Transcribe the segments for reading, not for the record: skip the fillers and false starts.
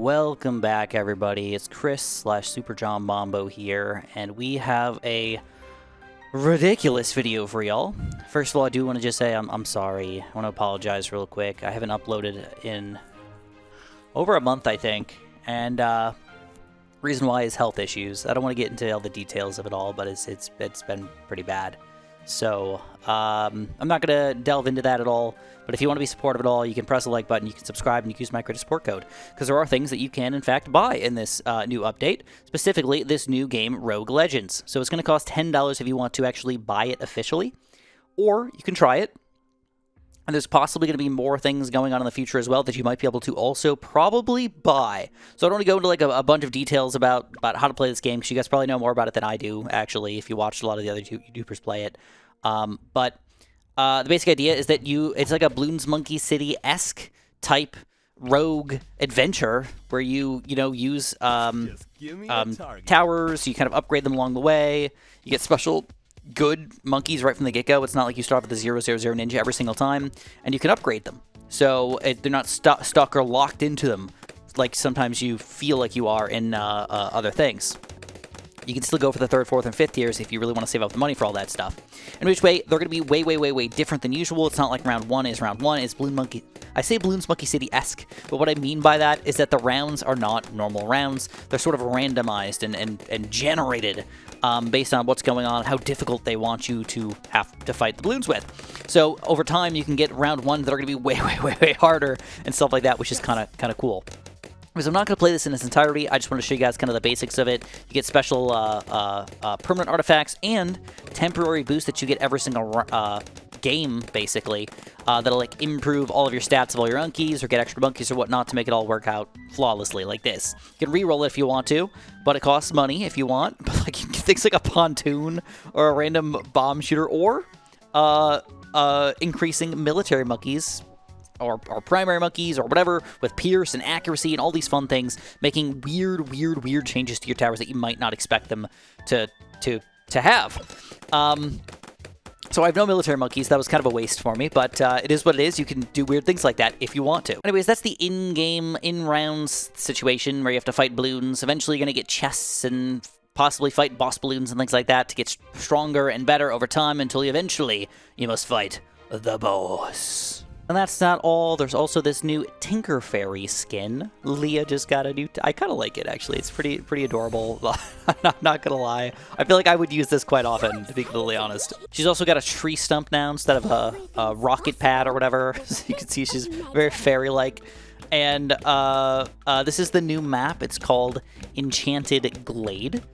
Welcome back, everybody. It's Chris / Super John Mambo here, and we have a ridiculous video for y'all. First of all, I do want to just say I'm sorry. I want to apologize real quick. I haven't uploaded in over a month, I think, and reason why is health issues. I don't want to get into all the details of it all, but it's been pretty bad. So I'm not going to delve into that at all, but if you want to be supportive at all, you can press the like button, you can subscribe, and you can use my credit support code, because there are things that you can, in fact, buy in this new update, specifically this new game, Rogue Legends. So it's going to cost $10 if you want to actually buy it officially, or you can try it. And there's possibly going to be more things going on in the future as well that you might be able to also probably buy. So I don't want to go into like a bunch of details about how to play this game, because you guys probably know more about it than I do, actually, if you watched a lot of the other YouTubers play it. But the basic idea is that it's like a Bloons Monkey City-esque type rogue adventure where you use towers, you kind of upgrade them along the way, you get special good monkeys right from the get-go. It's not like you start with the 000 ninja every single time, and you can upgrade them. So they're not stuck or locked into them like sometimes you feel like you are in other things. You can still go for the 3rd, 4th, and 5th tiers if you really want to save up the money for all that stuff. In which way, they're going to be way different than usual. It's not like round 1 is round 1. It's I say Bloons Monkey City-esque, but what I mean by that is that the rounds are not normal rounds. They're sort of randomized and generated based on what's going on, how difficult they want you to have to fight the Bloons with. So over time, you can get round 1 that are going to be way harder and stuff like that, which is kind of cool. Because I'm not going to play this in its entirety, I just want to show you guys kind of the basics of it. You get special permanent artifacts and temporary boosts that you get every single game, basically, that'll like improve all of your stats of all your monkeys or get extra monkeys or whatnot to make it all work out flawlessly like this. You can re-roll it if you want to, but it costs money if you want. But like you get things like a pontoon or a random bomb shooter or increasing military monkeys or primary monkeys or whatever with pierce and accuracy and all these fun things, making weird changes to your towers that you might not expect them to have. So I have no military monkeys. That was kind of a waste for me, but it is what it is. You can do weird things like that if you want to. Anyways, that's the in-game, in-rounds situation where you have to fight Bloons. Eventually, you're going to get chests and possibly fight boss Bloons and things like that to get stronger and better over time until eventually you must fight the boss. And that's not all. There's also this new Tinker Fairy skin. Leah just got a new... I kind of like it, actually. It's pretty adorable. I'm not going to lie. I feel like I would use this quite often, to be completely honest. She's also got a tree stump now instead of a rocket pad or whatever. So you can see she's very fairy-like. And this is the new map. It's called Enchanted Glade.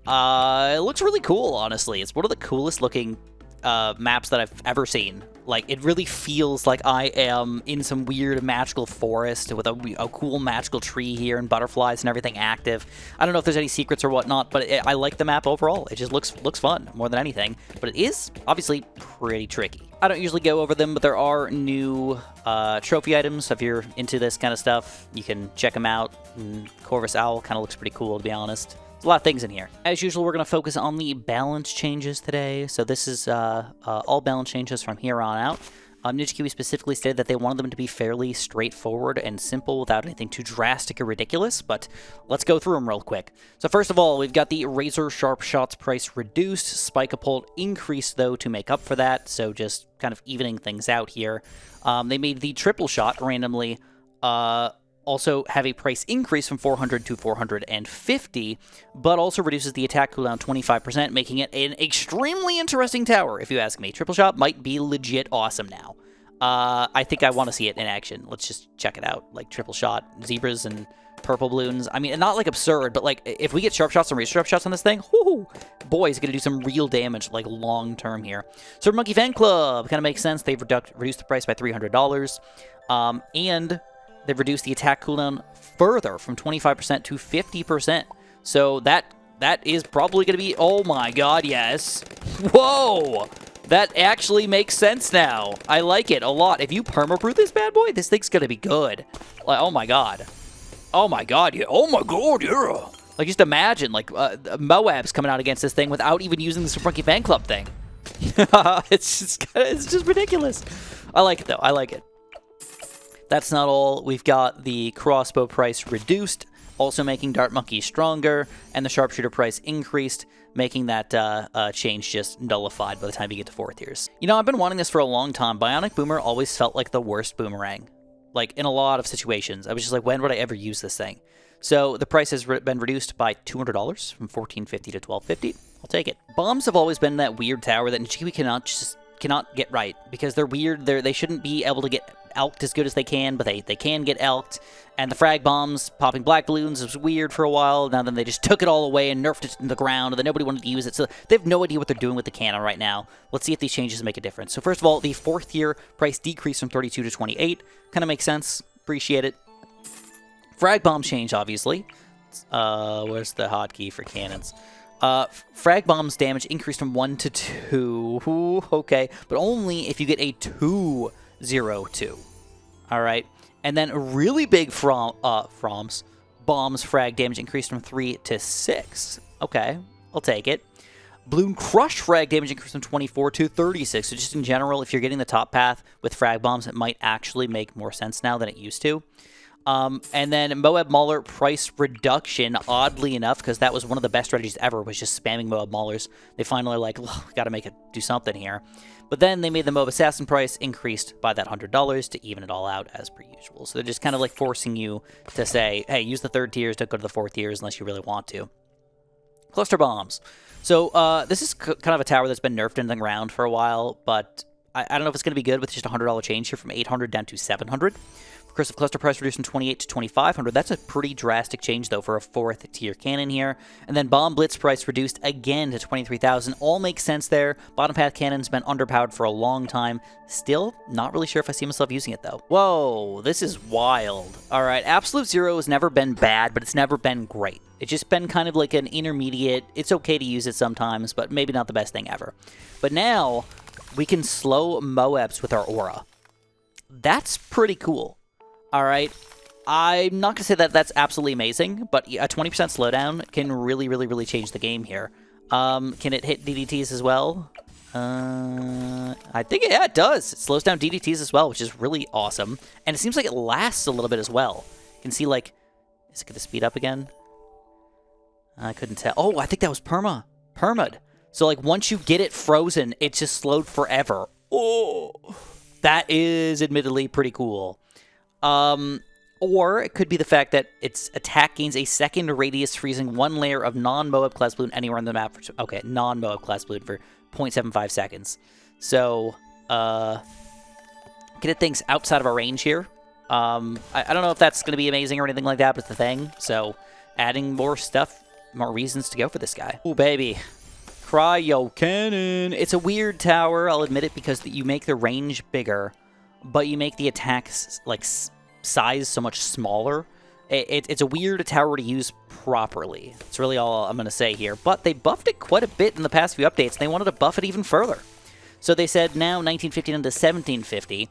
It looks really cool, honestly. It's one of the coolest looking maps that I've ever seen. Like, it really feels like I am in some weird magical forest with a cool magical tree here and butterflies and everything active. I don't know if there's any secrets or whatnot, but I like the map overall. It just looks fun more than anything, but it is obviously pretty tricky. I don't usually go over them, but there are new trophy items. So if you're into this kind of stuff, you can check them out. And Corvus Owl kind of looks pretty cool, to be honest. A lot of things in here. As usual, we're going to focus on the balance changes today. So this is all balance changes from here on out. Ninja Kiwi specifically stated that they wanted them to be fairly straightforward and simple without anything too drastic or ridiculous, but let's go through them real quick. So first of all, we've got the Razor Sharp Shots price reduced, Spike-a-Pult increased though to make up for that, so just kind of evening things out here. They made the Triple Shot randomly also have a price increase from 400 to 450, but also reduces the attack cooldown 25%, making it an extremely interesting tower, if you ask me. Triple Shot might be legit awesome now. I think I want to see it in action. Let's just check it out. Like, Triple Shot, Zebras, and Purple Bloons. I mean, not like absurd, but like, if we get Sharp Shots and Razor Sharp Shots on this thing, whoo, boy, it's going to do some real damage, like, long-term here. Super Monkey Fan Club kind of makes sense. They've reduced the price by $300, and they've reduced the attack cooldown further from 25% to 50%. So that is probably going to be... Oh my god, yes. Whoa! That actually makes sense now. I like it a lot. If you perma-brew this bad boy, this thing's going to be good. Like, oh my god. Oh my god, yeah. Oh my god, yeah. Like, just imagine, like, Moab's coming out against this thing without even using the Super Monkey Fan Club thing. It's just ridiculous. I like it, though. I like it. That's not all. We've got the crossbow price reduced, also making dart monkeys stronger, and the sharpshooter price increased, making that change just nullified by the time you get to 4 tiers. You know, I've been wanting this for a long time. Bionic Boomer always felt like the worst boomerang. Like, in a lot of situations. I was just like, when would I ever use this thing? So, the price has been reduced by $200 from $14.50 to $12.50. I'll take it. Bombs have always been that weird tower that Kiwi cannot get right, because they're weird. They shouldn't be able to get alked as good as they can, but they can get alked. And the frag bombs, popping black balloons, was weird for a while. Now then they just took it all away and nerfed it in the ground, and then nobody wanted to use it. So they have no idea what they're doing with the cannon right now. Let's see if these changes make a difference. So first of all, the 4th tier price decreased from 32 to 28. Kind of makes sense. Appreciate it. Frag bombs change, obviously. Where's the hotkey for cannons? Frag bombs damage increased from 1 to 2. Ooh, okay, but only if you get a 2-0-2. All right, and then really big bombs frag damage increased from 3 to 6. Okay, I'll take it. Bloon crush frag damage increased from 24 to 36. So just in general, if you're getting the top path with frag bombs, it might actually make more sense now than it used to. And then Moab Mauler price reduction, oddly enough, because that was one of the best strategies ever, was just spamming Moab Maulers. They finally like, got to do something here. But then they made the Moab Assassin price increased by that $100 to even it all out as per usual. So they're just kind of like forcing you to say, hey, use the 3rd tiers, don't go to the 4th tiers unless you really want to. Cluster bombs. So this is kind of a tower that's been nerfed in the ground for a while, but I don't know if it's going to be good with just a $100 change here from 800 down to 700. Cursive cluster price reduced from 28 to 2,500. That's a pretty drastic change, though, for a 4th tier cannon here. And then bomb blitz price reduced again to 23,000. All makes sense there. Bottom path cannon's been underpowered for a long time. Still, not really sure if I see myself using it, though. Whoa, this is wild. All right, Absolute Zero has never been bad, but it's never been great. It's just been kind of like an intermediate. It's okay to use it sometimes, but maybe not the best thing ever. But now, we can slow Moabs with our aura. That's pretty cool. All right, I'm not going to say that that's absolutely amazing, but a 20% slowdown can really, really, really change the game here. Can it hit DDTs as well? I think, yeah, it does. It slows down DDTs as well, which is really awesome. And it seems like it lasts a little bit as well. You can see, like, is it going to speed up again? I couldn't tell. Oh, I think that was perma'd. So, like, once you get it frozen, it's just slowed forever. Oh, that is admittedly pretty cool. Or it could be the fact that its attack gains a second radius, freezing 1 layer of non-Moab class balloon anywhere on the map. Okay, non-Moab class balloon for 0.75 seconds. So, get it things outside of our range here. I don't know if that's going to be amazing or anything like that, but it's the thing. So, adding more stuff, more reasons to go for this guy. Oh, baby. Cryo Cannon. It's a weird tower, I'll admit it, because you make the range bigger, but you make the attacks, like, size so much smaller. It's a weird tower to use properly. It's really all I'm going to say here. But they buffed it quite a bit in the past few updates, and they wanted to buff it even further. So they said now 1950 to 1750.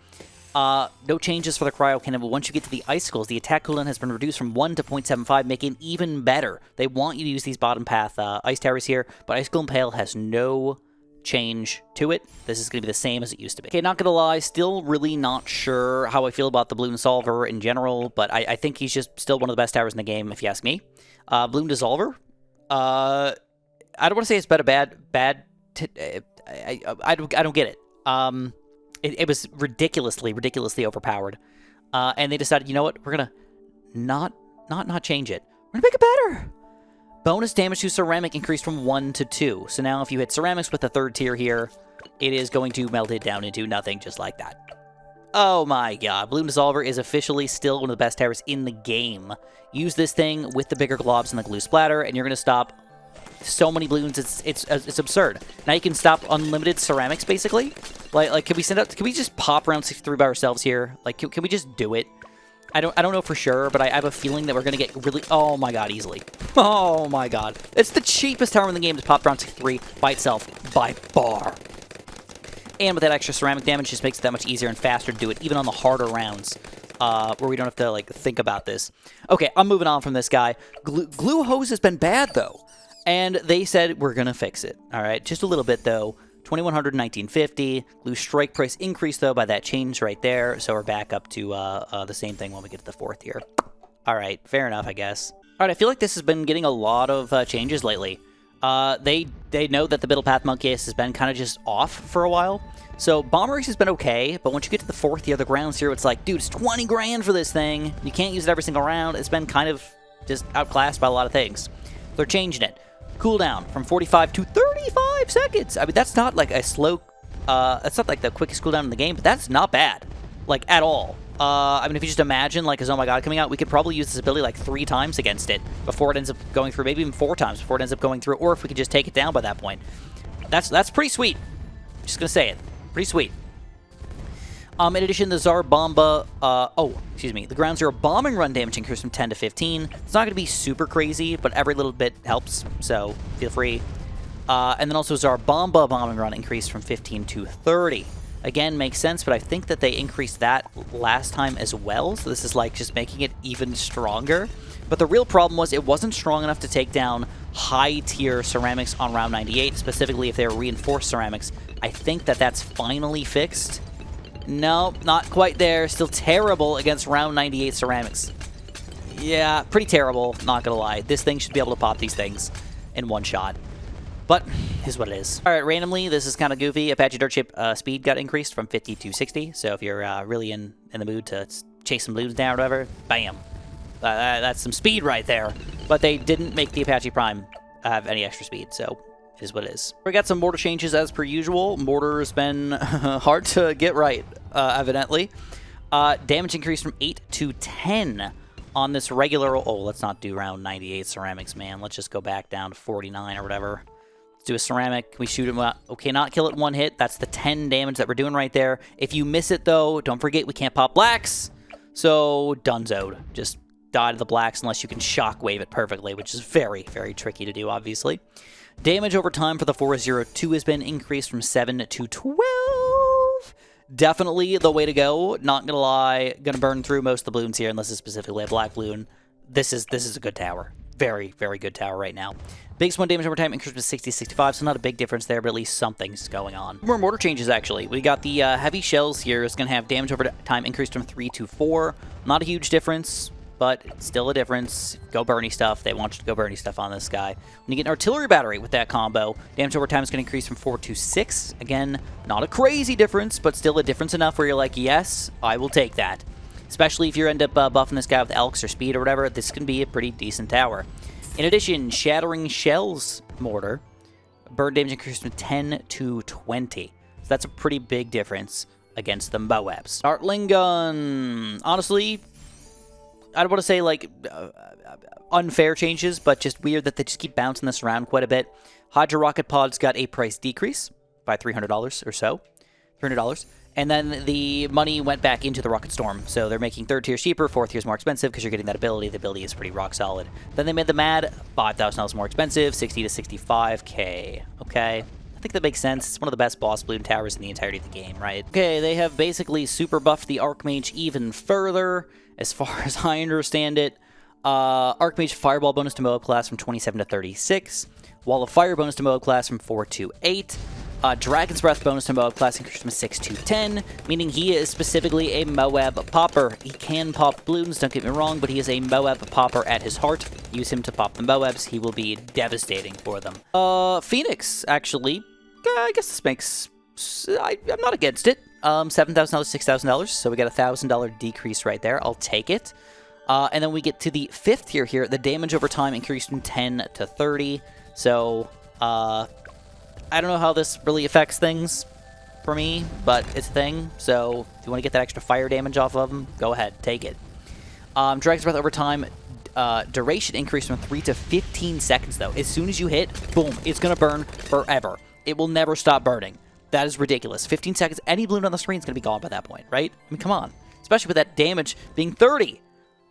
No changes for the cryo cannon, but once you get to the icicles, the attack cooldown has been reduced from 1 to 0.75, making it even better. They want you to use these bottom path ice towers here, but Icicle Impale has no change to it. This is going to be the same as it used to be. Okay, not going to lie, still really not sure how I feel about the Bloon Solver in general, but I think he's just still one of the best towers in the game, if you ask me. Bloon Dissolver, I don't want to say it's bad. I don't get it. It was ridiculously overpowered, and they decided, you know what, we're gonna not change it. We're gonna make it better. Bonus damage to ceramic increased from 1 to 2. So now if you hit ceramics with the 3rd tier here, it is going to melt it down into nothing just like that. Oh my god, Bloon Dissolver is officially still one of the best towers in the game. Use this thing with the bigger globs and the glue splatter, and you're going to stop so many balloons, it's absurd. Now you can stop unlimited ceramics, basically. Like can we just pop around 63 by ourselves here? Like, can we just do it? I don't know for sure, but I have a feeling that we're going to get really... Oh my god, easily. Oh my god. It's the cheapest tower in the game to pop round 63 by itself, by far. And with that extra ceramic damage, just makes it that much easier and faster to do it, even on the harder rounds, where we don't have to, like, think about this. Okay, I'm moving on from this guy. Glue hose has been bad, though. And they said, we're going to fix it. All right, just a little bit, though. 2100, 1950. Blue strike price increased, though, by that change right there. So we're back up to the same thing when we get to the 4th tier. All right, fair enough, I guess. All right, I feel like this has been getting a lot of changes lately. They know that the middle path monkey has been kind of just off for a while. So Bomber Race has been okay, but once you get to the 4th tier, the ground zero, it's like, dude, it's 20 grand for this thing. You can't use it every single round. It's been kind of just outclassed by a lot of things. They're changing it. Cooldown from 45 to 35 seconds. I mean, that's not like a slow, that's not like the quickest cooldown in the game, but that's not bad, like, at all. I mean, if you just imagine, like, Oh My God coming out, we could probably use this ability, like, 3 times against it before it ends up going through, maybe even 4 times before it ends up going through, or if we could just take it down by that point. That's pretty sweet. Just gonna say it. Pretty sweet. In addition, the Zarbomba, the ground zero bombing run damage increased from 10 to 15. It's not going to be super crazy, but every little bit helps, so feel free. And then also Zarbomba bombing run increased from 15 to 30. Again, makes sense, but I think that they increased that last time as well, so this is like just making it even stronger. But the real problem was it wasn't strong enough to take down high-tier ceramics on round 98, specifically if they were reinforced ceramics. I think that that's finally fixed. No, not quite there. Still terrible against round 98 ceramics. Yeah, pretty terrible, not gonna lie. This thing should be able to pop these things in one shot. But, is what it is. Alright, randomly, this is kind of goofy. Apache Dirt Ship speed got increased from 50 to 60. So if you're really in the mood to chase some Bloons down or whatever, bam. That's some speed right there. But they didn't make the Apache Prime have any extra speed, so it is what it is. We got some mortar changes as per usual. Mortar's been hard to get right, evidently. Damage increased from 8 to 10 on this regular... Oh, let's not do round 98 ceramics, man. Let's just go back down to 49 or whatever. Let's do a ceramic. Can we shoot him? Okay, not kill it one hit. That's the 10 damage that we're doing right there. If you miss it, though, don't forget we can't pop blacks. So, dunzoed. Just die to the blacks unless you can shockwave it perfectly, which is very, very tricky to do, obviously. Damage over time for the 402 has been increased from 7 to 12. Definitely the way to go. Not gonna lie, gonna burn through most of the Bloons here, unless it's specifically a black Bloon. This is a good tower. Very, very good tower right now. Biggest one damage over time increased to 60-65, so not a big difference there, but at least something's going on. More mortar changes, actually. We got the heavy shells here. It's gonna have damage over time increased from 3 to 4. Not a huge difference, but it's still a difference. Go Bernie stuff. They want you to go Bernie stuff on this guy. When you get an artillery battery with that combo, damage over time is going to increase from 4 to 6. Again, not a crazy difference, but still a difference enough where you're like, yes, I will take that. Especially if you end up buffing this guy with Alch or speed or whatever, this can be a pretty decent tower. In addition, Shattering Shells mortar, burn damage increased from 10 to 20. So that's a pretty big difference against the Moabs. Dartling gun. Honestly, I don't want to say, like, unfair changes, but just weird that they just keep bouncing this around quite a bit. Hydra Rocket Pods got a price decrease by $300 or so. $300. And then the money went back into the Rocket Storm. So they're making 3rd tier cheaper, 4th tier is more expensive because you're getting that ability. The ability is pretty rock solid. Then they made the MAD $5,000 more expensive, 60 to 65k. Okay. I think that makes sense. It's one of the best boss Bloon towers in the entirety of the game, right? Okay, they have basically super buffed the Archmage even further. As far as I understand it, Archmage Fireball bonus to Moab class from 27 to 36. Wall of Fire bonus to Moab class from 4 to 8. Dragon's Breath bonus to Moab class increased from 6 to 10, meaning he is specifically a Moab popper. He can pop Bloons, don't get me wrong, but he is a Moab popper at his heart. Use him to pop the Moabs. He will be devastating for them. Phoenix, actually, I guess this makes... I'm not against it. $7,000, $6,000, so we got a $1,000 decrease right there. I'll take it. And then we get to the 5th tier here. The damage over time increased from 10 to 30. So, I don't know how this really affects things for me, but it's a thing. So, if you want to get that extra fire damage off of them, go ahead, take it. Dragon's Breath over time, duration increased from 3 to 15 seconds, though. As soon as you hit, boom, it's going to burn forever. It will never stop burning. That is ridiculous. 15 seconds, any Bloon on the screen is going to be gone by that point, right? I mean, come on. Especially with that damage being 30.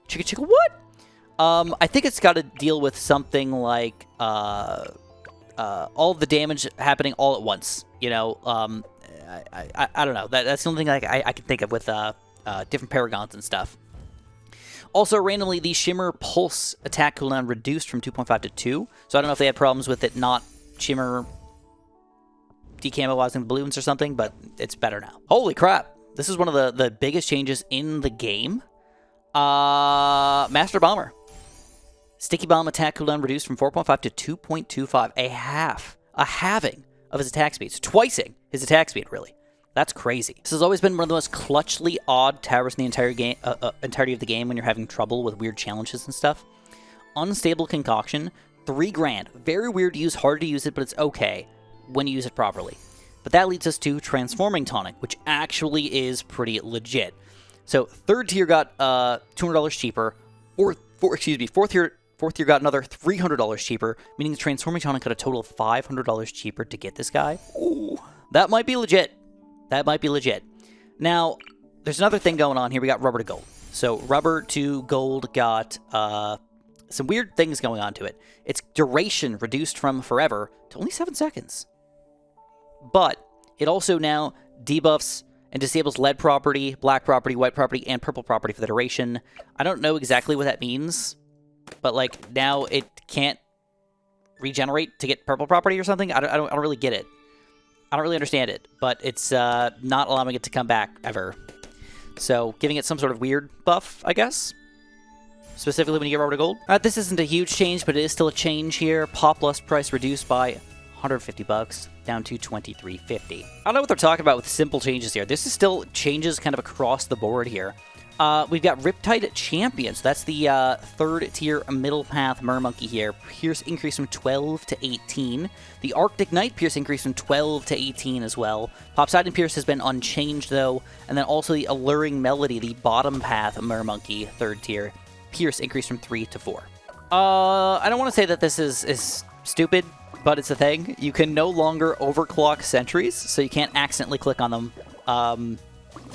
Chicka chicka what? I think it's got to deal with something like all of the damage happening all at once. You know, I don't know. That's the only thing I can think of with different paragons and stuff. Also, randomly, the Shimmer Pulse attack cooldown reduced from 2.5 to 2. So I don't know if they had problems with it not Shimmer decamoizing the balloons or something, but it's better now. Holy crap. This is one of the biggest changes in the game. Master Bomber. Sticky Bomb attack cooldown reduced from 4.5 to 2.25. A halving of his attack speed. It's twicing his attack speed, really. That's crazy. This has always been one of the most clutchly odd towers in the entire game, entirety of the game when you're having trouble with weird challenges and stuff. Unstable Concoction, 3 grand. Very weird to use, hard to use it, but it's okay when you use it properly. But that leads us to Transforming Tonic, which actually is pretty legit. So 3rd tier got $200 cheaper, fourth tier got another $300 cheaper, meaning the Transforming Tonic got a total of $500 cheaper to get this guy. Ooh, that might be legit. That might be legit. Now, there's another thing going on here. We got Rubber to Gold. So Rubber to Gold got some weird things going on to it. Its duration reduced from forever to only 7 seconds. But it also now debuffs and disables lead property, black property, white property, and purple property for the duration. I don't know exactly what that means, but like now it can't regenerate to get purple property or something. I don't really get it. I don't really understand it, but it's not allowing it to come back ever. So giving it some sort of weird buff, I guess. Specifically when you get Rubber to Gold. This isn't a huge change, but it is still a change here. Pop Lust price reduced by $150 down to $23.50. I don't know what they're talking about with simple changes here. This is still changes kind of across the board here. We've got Riptide Champions. That's the 3rd tier middle path Mermonkey here. Pierce increased from 12 to 18. The Arctic Knight Pierce increased from 12 to 18 as well. Popseidon Pierce has been unchanged though. And then also the Alluring Melody, the bottom path Mermonkey 3rd tier. Pierce increased from 3 to 4. I don't want to say that this is stupid, but it's a thing. You can no longer overclock sentries, so you can't accidentally click on them.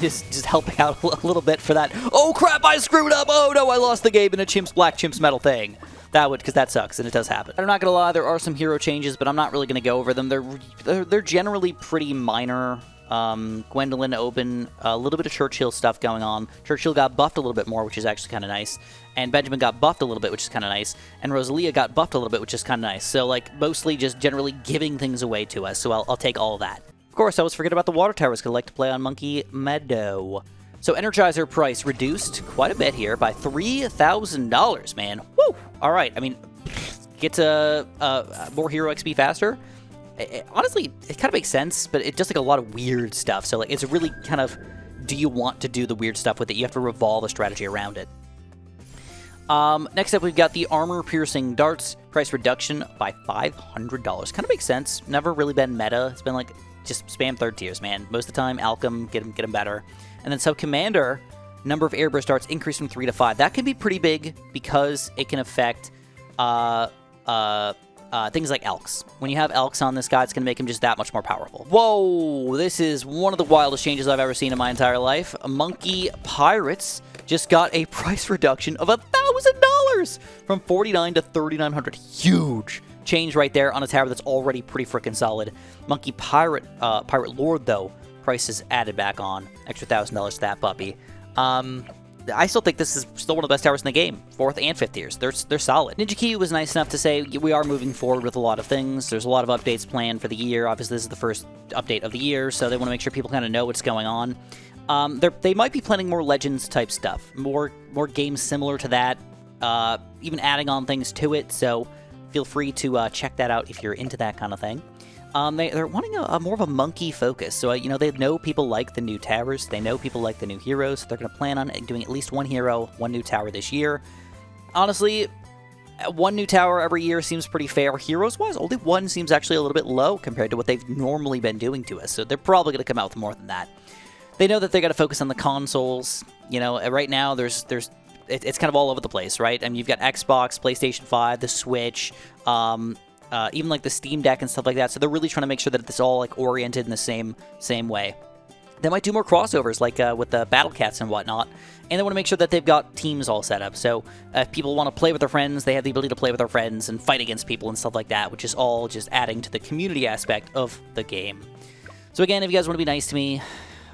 Just helping out a little bit for that. Oh crap, I screwed up! Oh no, I lost the game in a Chimps Black, Chimps Metal thing. That would, because that sucks, and it does happen. I'm not gonna lie, there are some hero changes, but I'm not really gonna go over them. They're generally pretty minor. Gwendolyn, Oben, a little bit of Churchill stuff going on. Churchill got buffed a little bit more, which is actually kind of nice. And Benjamin got buffed a little bit, which is kind of nice. And Rosalia got buffed a little bit, which is kind of nice. So, like, mostly just generally giving things away to us. So I'll take all of that. Of course, I always forget about the water towers, because I like to play on Monkey Meadow. So Energizer price reduced quite a bit here by $3,000, man. Woo! All right, I mean, gets more hero XP faster. Honestly, it kind of makes sense, but it does like a lot of weird stuff. So like, it's really kind of, do you want to do the weird stuff with it? You have to revolve a strategy around it. Next up, we've got the armor-piercing darts price reduction by $500. Kind of makes sense. Never really been meta. It's been like just spam 3rd tiers, man. Most of the time, Alchem, get them better. And then Sub-Commander, number of airburst darts increased from 3 to 5. That can be pretty big because it can affect things like Elks. When you have Elks on this guy, it's going to make him just that much more powerful. Whoa, this is one of the wildest changes I've ever seen in my entire life. Monkey Pirates just got a price reduction of $1,000 from $4,900 to $3,900. Huge change right there on a tower that's already pretty freaking solid. Monkey Pirate Lord, though, price is added back on. Extra $1,000 to that puppy. I still think this is still one of the best towers in the game. 4th and 5th tiers. They're solid. Ninja Kiwi was nice enough to say we are moving forward with a lot of things. There's a lot of updates planned for the year. Obviously, this is the first update of the year, so they want to make sure people kind of know what's going on. They might be planning more Legends-type stuff. More games similar to that. Even adding on things to it, so feel free to check that out if you're into that kind of thing. They're wanting a more of a monkey focus. So, you know, they know people like the new towers. They know people like the new heroes. They're going to plan on doing at least one hero, one new tower this year. Honestly, one new tower every year seems pretty fair. Heroes-wise, only one seems actually a little bit low compared to what they've normally been doing to us. So they're probably going to come out with more than that. They know that they got to focus on the consoles. You know, right now it's kind of all over the place, right? I mean, you've got Xbox, PlayStation 5, the Switch, even like the Steam Deck and stuff like that. So they're really trying to make sure that it's all like oriented in the same way. They might do more crossovers like with the Battle Cats and whatnot. And they want to make sure that they've got teams all set up. So if people want to play with their friends, they have the ability to play with their friends and fight against people and stuff like that, which is all just adding to the community aspect of the game. So again, if you guys want to be nice to me,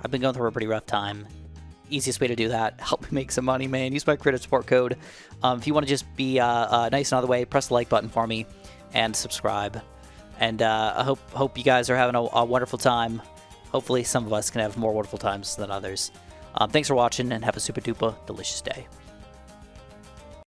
I've been going through a pretty rough time. Easiest way to do that, help me make some money, man. Use my credit support code. If you want to just be nice another way, press the like button for me and subscribe. And I hope you guys are having a wonderful time. Hopefully some of us can have more wonderful times than others. Thanks for watching, and have a super duper delicious day.